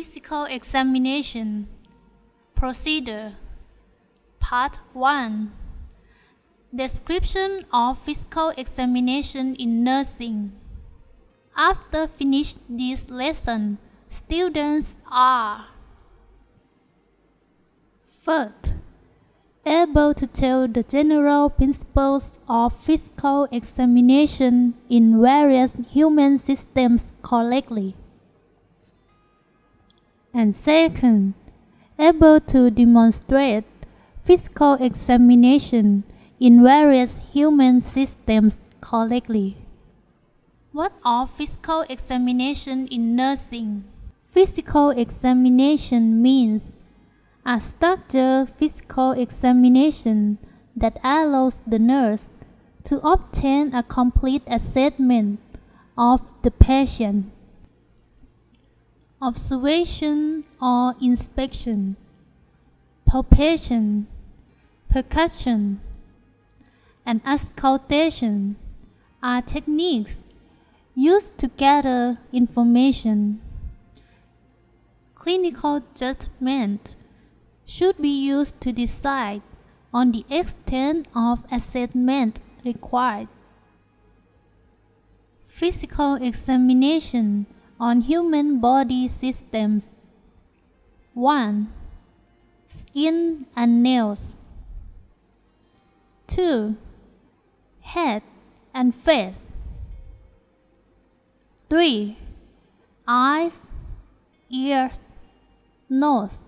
Physical Examination Procedure Part 1 Description of Physical Examination in Nursing. After finish this lesson, students are first, able to tell the general principles of physical examination in various human systems correctly. And second, able to demonstrate physical examination in various human systems correctly. What are physical examination in nursing? Physical examination means a structured physical examination that allows the nurse to obtain a complete assessment of the patient. Observation or inspection, palpation, percussion, and auscultation are techniques used to gather information. Clinical judgment should be used to decide on the extent of assessment required. Physical examination on human body systems. 1. Skin and nails. 2. Head and face. 3. Eyes, ears, nose,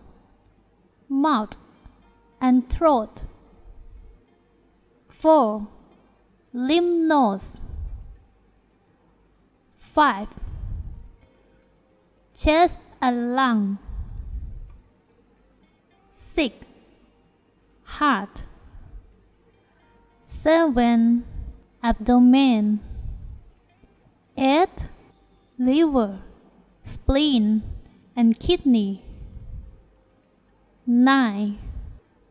mouth, and throat. 4. Lymph nodes. 5. Chest and lung. 6. Heart. 7. Abdomen. 8. Liver, spleen, and kidney. 9.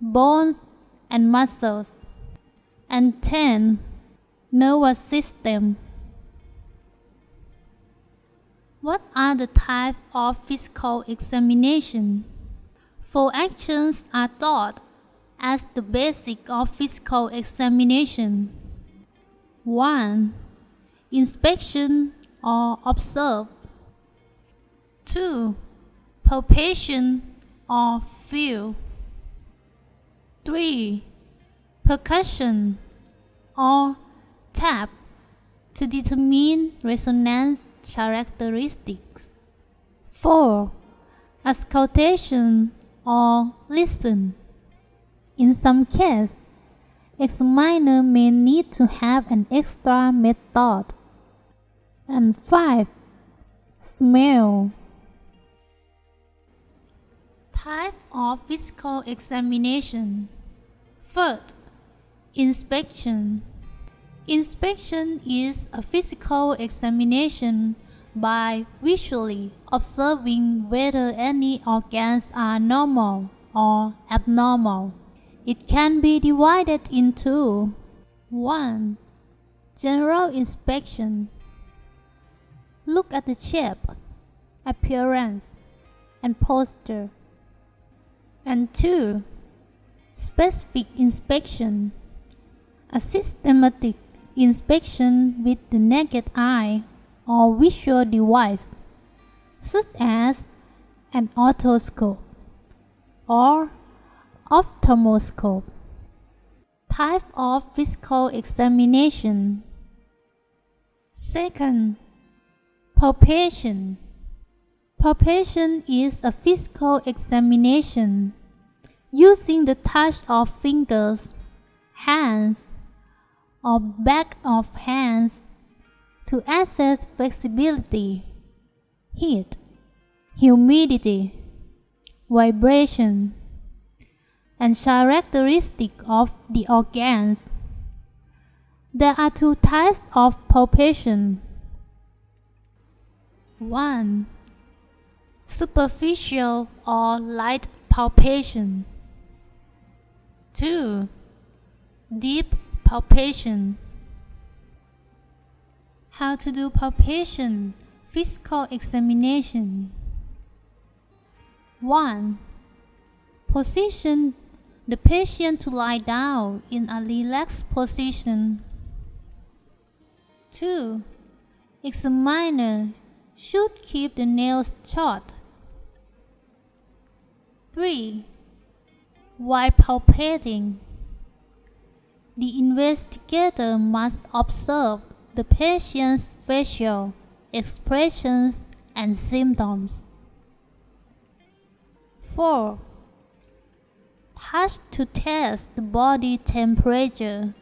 Bones and muscles. And 10. Nervous system. What are the types of physical examination? 4 actions are taught as the basic of physical examination. 1. Inspection or observe. 2. Palpation or feel. 3. Percussion or tap to determine resonance characteristics. 4. Auscultation or listen. In some cases, examiner may need to have an extra method. And 5. Smell. Type of physical examination. First, inspection. Inspection is a physical examination by visually observing whether any organs are normal or abnormal. It can be divided into 1. General inspection. Look at the shape, appearance, and posture. And 2. Specific inspection. A systematic inspection with the naked eye or visual device, such as an otoscope or ophthalmoscope. Type of physical examination. Second, palpation. Palpation is a physical examination using the touch of fingers, hands, or back of hands to assess flexibility, heat, humidity, vibration, and characteristics of the organs. There are 2 types of palpation. 1. Superficial or light palpation. 2. Deep palpation. How to do palpation, physical examination. 1. Position the patient to lie down in a relaxed position. 2. Examiner should keep the nails short. 3. While palpating, the investigator must observe the patient's facial expressions and symptoms. 4. Touch to test the body temperature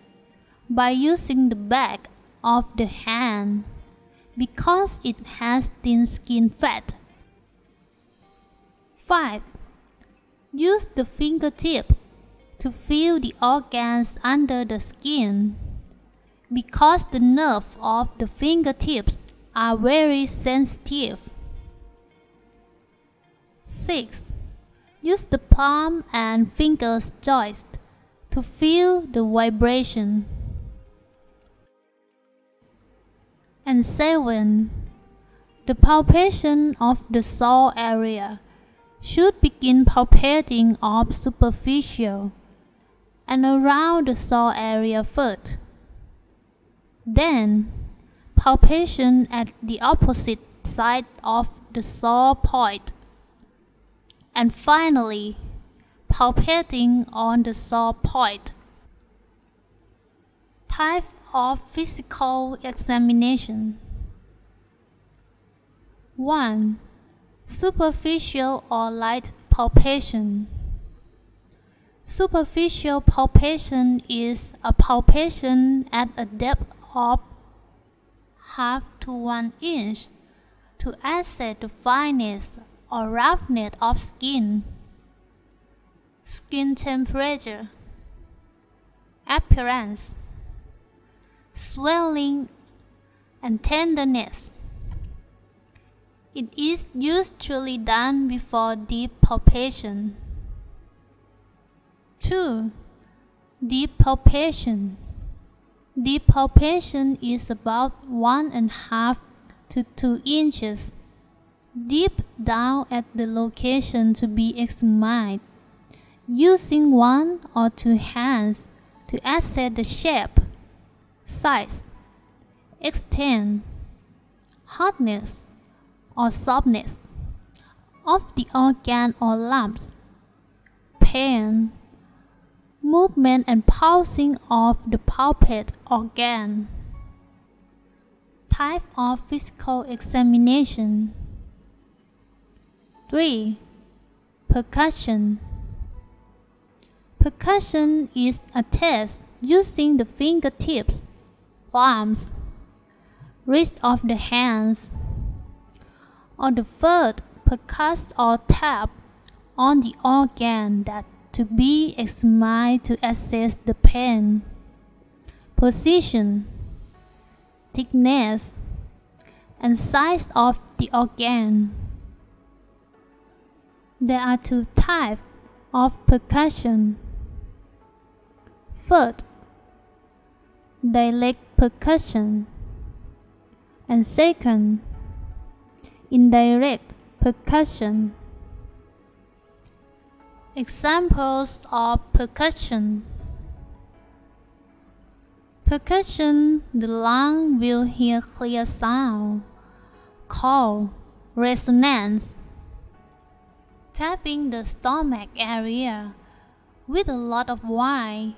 by using the back of the hand because it has thin skin fat. 5. Use the fingertip to feel the organs under the skin because the nerves of the fingertips are very sensitive. 6. Use the palm and fingers joist to feel the vibration. And 7. The palpation of the sore area should begin palpating off superficial and around the sore area first. Then, palpation at the opposite side of the sore point. And finally, palpating on the sore point. Type of physical examination. 1. Superficial or light palpation. Superficial palpation is a palpation at a depth of half to 1 inch to assess the fineness or roughness of skin, skin temperature, appearance, swelling, and tenderness. It is usually done before deep palpation. 2. Deep palpation. Deep palpation is about 1.5 to 2 inches deep down at the location to be examined, using 1 or 2 hands to assess the shape, size, extent, hardness, or softness of the organ or lumps, pain, movement and pulsing of the palpate organ. Type of physical examination. 3. Percussion. Percussion is a test using the fingertips, palms, wrist of the hands, or the foot percuss or tap on the organ that to be examined to assess the pain, position, thickness, and size of the organ. There are 2 types of percussion. First, direct percussion, and second, indirect percussion. Examples of percussion. Percussion, the lung will hear clear sound, called resonance. Tapping the stomach area with a lot of wine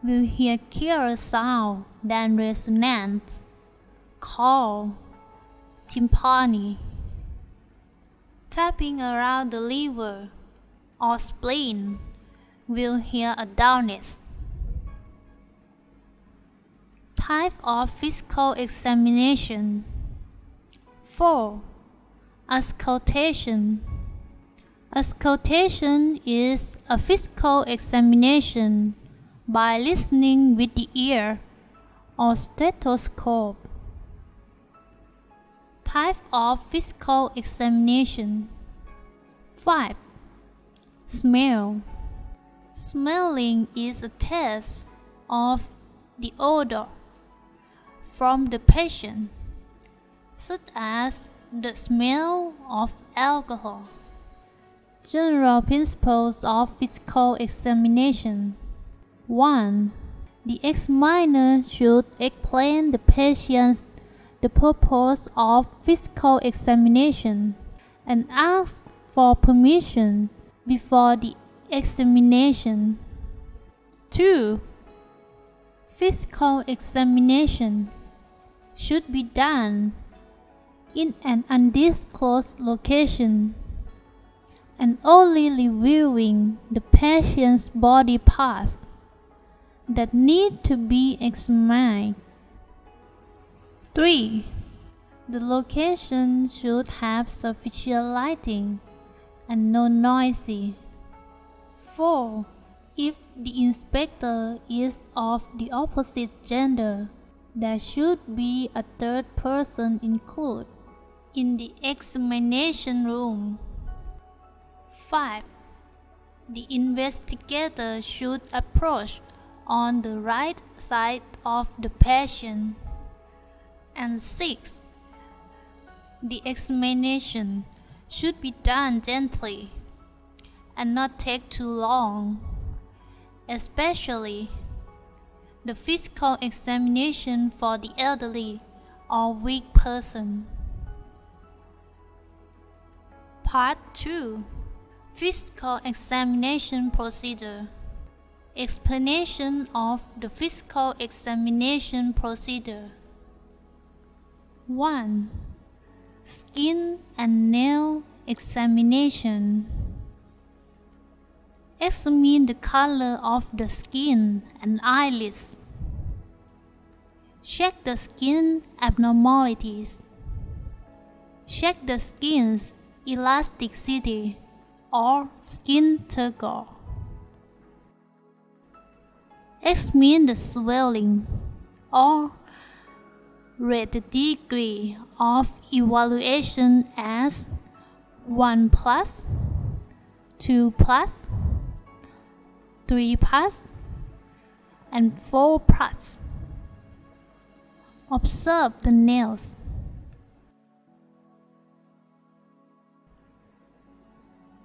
will hear clearer sound than resonance, called tympani. Tapping around the liver or spleen will hear a dullness. Type of physical examination. 4. Auscultation. Auscultation is a physical examination by listening with the ear or stethoscope. Type of physical examination. 5. Smell. Smelling is a test of the odor from the patient, such as the smell of alcohol, General principles of physical examination. 1. The examiner should explain the patient the purpose of physical examination and ask for permission before the examination. 2. Physical examination should be done in an undisclosed location and only reviewing the patient's body parts that need to be examined. 3. The location should have sufficient lighting and no noisy. 4. If the inspector is of the opposite gender, there should be a third person included in the examination room. 5. The investigator should approach on the right side of the patient. And 6. The examination should be done gently and not take too long, especially the physical examination for the elderly or weak person. Part 2. Physical examination procedure. Explanation of the physical examination procedure. 1. Skin and nail examination. Examine the color of the skin and eyelids. Check the skin abnormalities. Check the skin's elasticity or skin turgor. Examine the swelling or rate the degree of evaluation as 1 plus, 2 plus, 3 plus, and 4 plus. Observe the nails.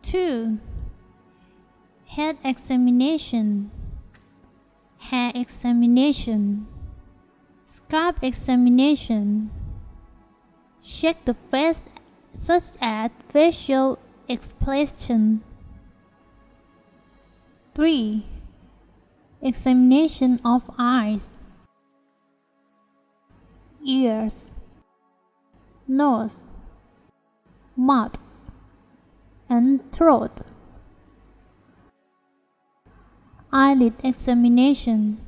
2. Head examination, hair examination, scalp examination. Check the face such as facial expression. 3. Examination of eyes, ears, nose, mouth, and throat. Eyelid examination.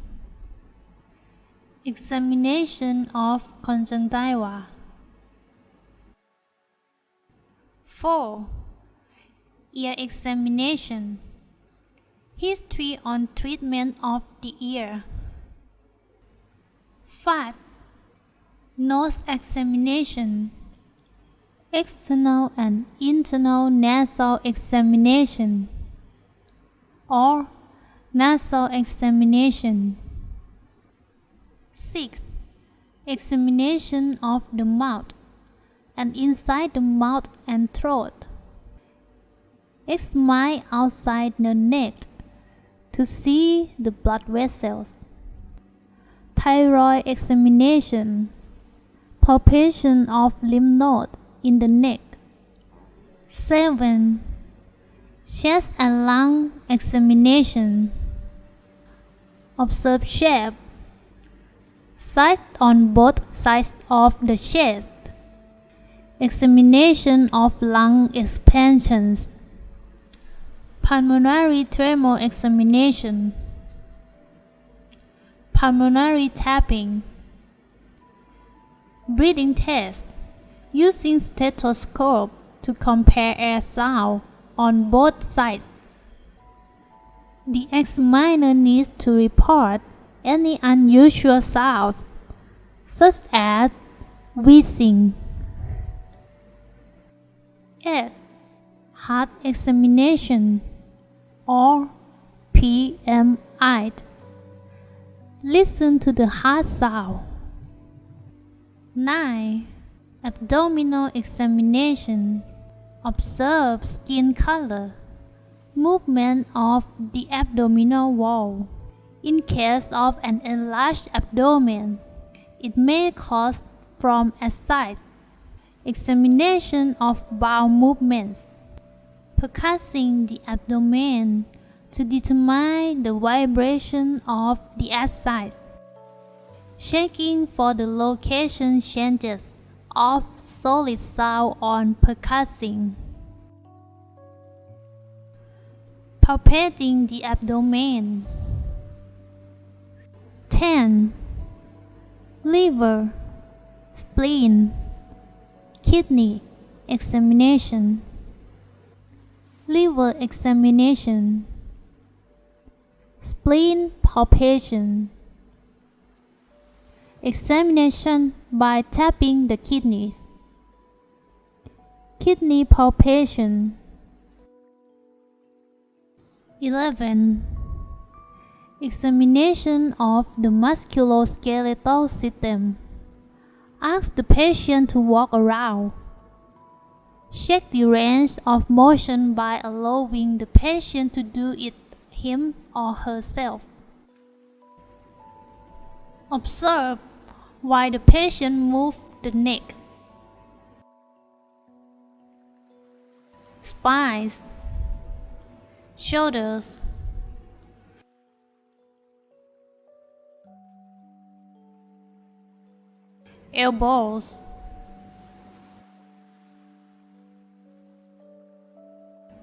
Examination of conjunctiva. 4. Ear examination. History on treatment of the ear. 5. Nose examination. External and internal nasal examination or nasal examination. 6. Examination of the mouth and inside the mouth and throat. Examine outside the neck to see the blood vessels. Thyroid examination. Palpation of lymph node in the neck. 7. Chest and lung examination. Observe shape, size on both sides of the chest. Examination of lung expansions. Pulmonary tremor examination. Pulmonary tapping. Breathing test using stethoscope to compare air sound on both sides. The examiner needs to report any unusual sounds, such as wheezing. 8. Heart examination or PMI. Listen to the heart sound. 9. Abdominal examination. Observe skin color, movement of the abdominal wall. In case of an enlarged abdomen, it may cause from aside examination of bowel movements, percussing the abdomen to determine the vibration of the ascites, checking for the location changes of solid sound on percussing, palpating the abdomen. 10. Liver, spleen, kidney examination. Liver examination. Spleen palpation. Examination by tapping the kidneys. Kidney palpation. 11. Examination of the musculoskeletal system. Ask the patient to walk around. Check the range of motion by allowing the patient to do it him or herself. Observe while the patient moves the neck, spines, shoulders, elbows,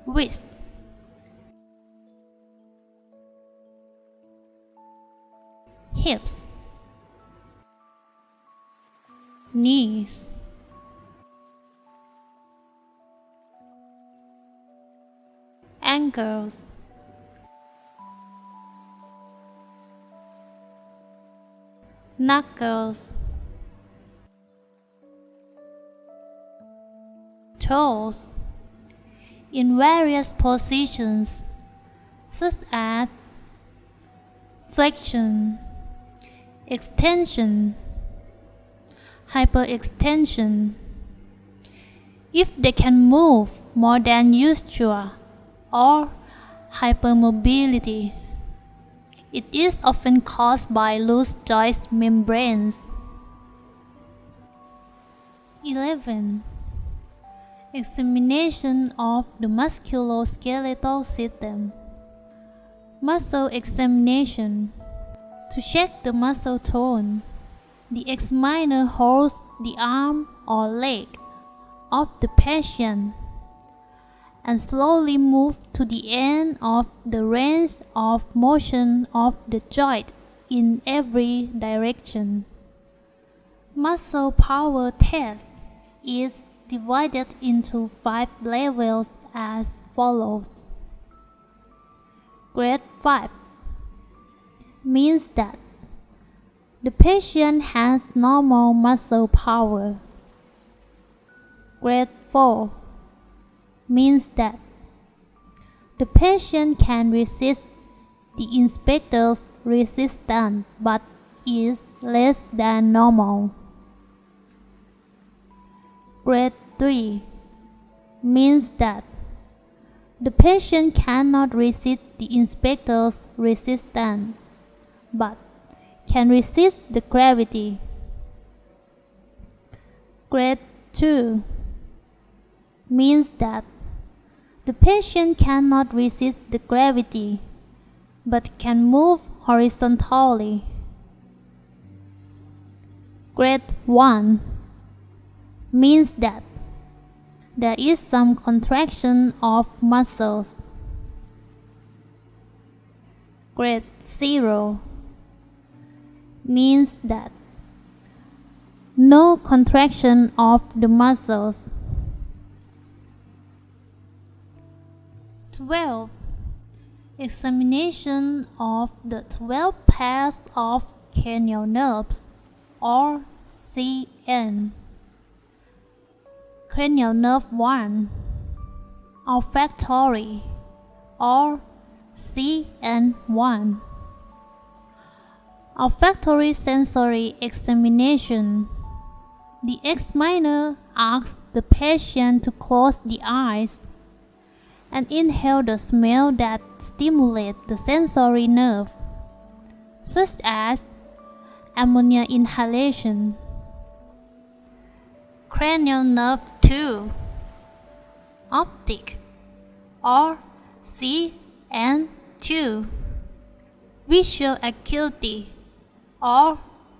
wrist, hips, knees, ankles, knuckles, toes, in various positions such as flexion, extension, hyperextension. If they can move more than usual, or hypermobility, it is often caused by loose joint membranes. 11. Examination of the musculoskeletal system. Muscle examination. To check the muscle tone, the examiner holds the arm or leg of the patient and slowly moves to the end of the range of motion of the joint in every direction. Muscle power test is divided into 5 levels as follows. Grade 5 means that the patient has normal muscle power. Grade 4 means that the patient can resist the inspector's resistance but is less than normal. Grade 3 means that the patient cannot resist the inspector's resistance but can resist the gravity. Grade 2 means that the patient cannot resist the gravity but can move horizontally. Grade 1 means that there is some contraction of muscles. Grade 0 means that no contraction of the muscles. 12. Examination of the 12 pairs of cranial nerves or CN. Cranial nerve 1, olfactory or CN1. Olfactory sensory examination. The examiner asks the patient to close the eyes and inhale the smell that stimulates the sensory nerve, such as ammonia inhalation. Cranial nerve 2, optic or CN2, visual acuity or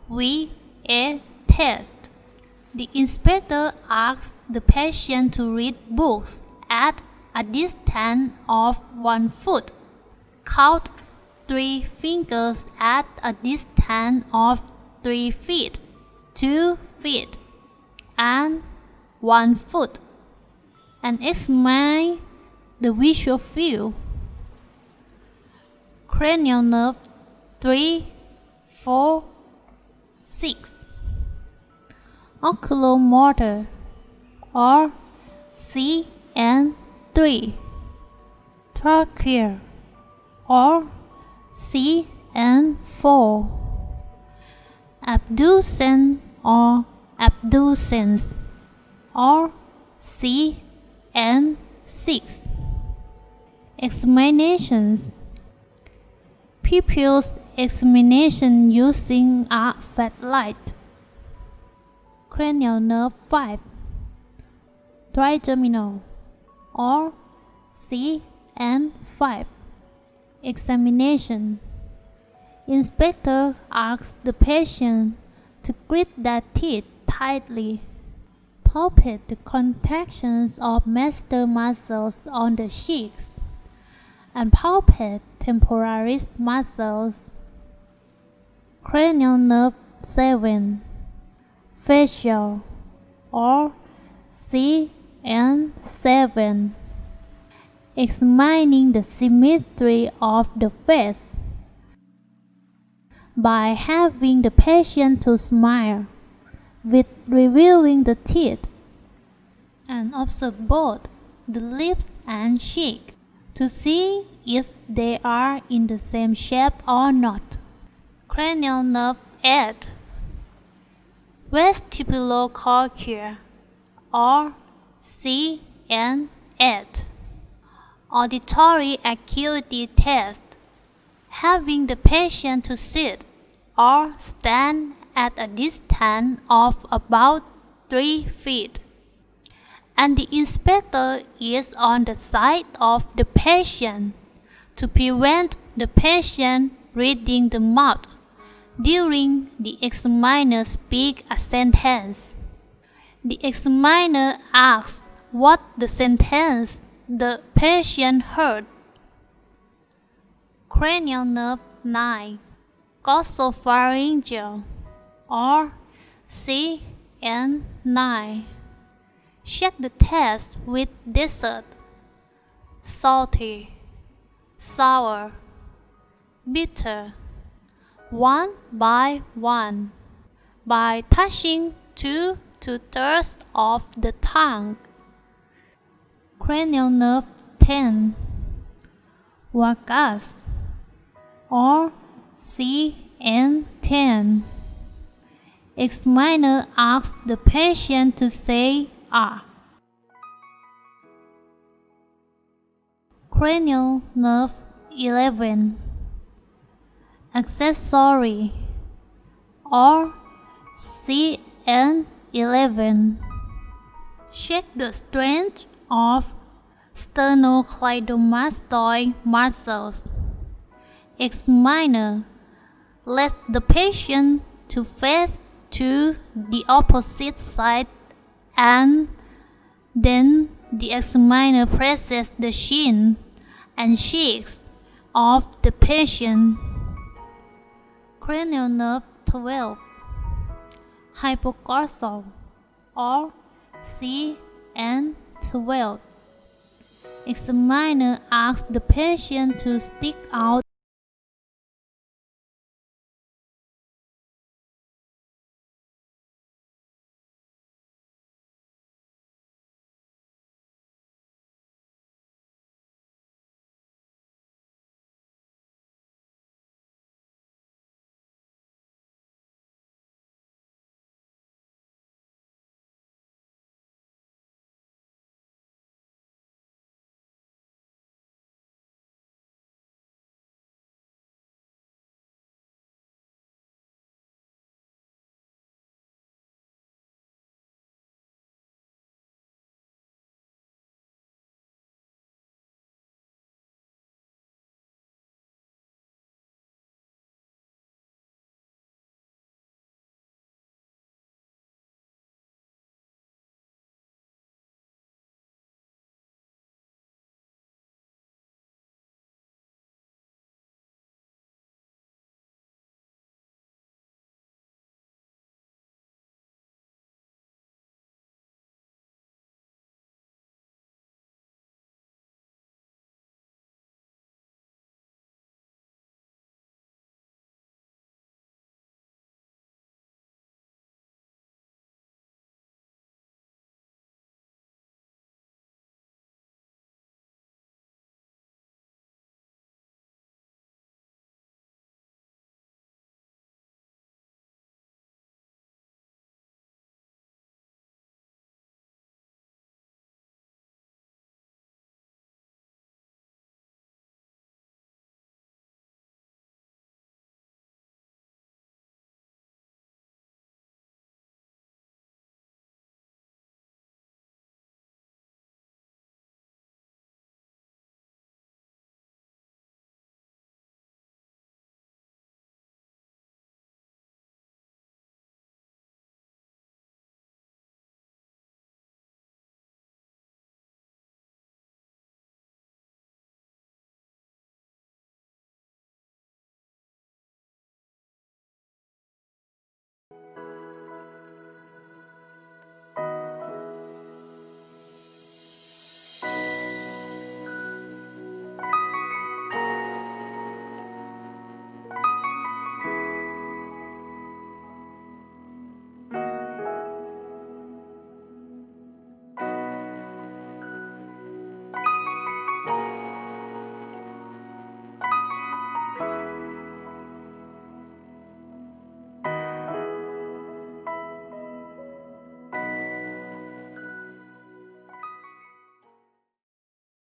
VA test. The inspector asks the patient to read books at a distance of 1 foot, count 3 fingers at a distance of 3 feet, 2 feet, and 1 foot, and examine the visual field. Cranial nerve 3, 4, 6. Oculomotor or CN3, trachea or CN4, abduction or abducens or CN6. Examinations. Pupils examination using a floodlight. Cranial nerve 5, trigeminal or CN5. Examination. Inspector asks the patient to grit their teeth tightly, palpate the contractions of master muscles on the cheeks, and palpate temporalis muscles. Cranial nerve 7, facial or CN7. Examining the symmetry of the face by having the patient to smile with revealing the teeth, and observe both the lips and cheek to see if they are in the same shape or not. Cranial nerve 8, vestibulocochlear or CN8. Auditory acuity test, having the patient to sit or stand at a distance of about 3 feet, and the inspector is on the side of the patient to prevent the patient reading the mouth during the examiner speaks a sentence. The examiner asks what the sentence the patient heard. Cranial nerve 9, glossopharyngeal or CN9. Check the test with dessert: salty, sour, bitter, one by one, by touching 2 2/3 of the tongue. Cranial nerve 10, vagus or CN10. Examiner asks the patient to say "ah." Cranial nerve 11, accessory or CN11. Check the strength of sternocleidomastoid muscles. Examiner lets the patient to face to the opposite side, and then the examiner presses the chin and cheeks of the patient. Cranial nerve 12, hypoglossal or CN12. Examiner asks the patient to stick out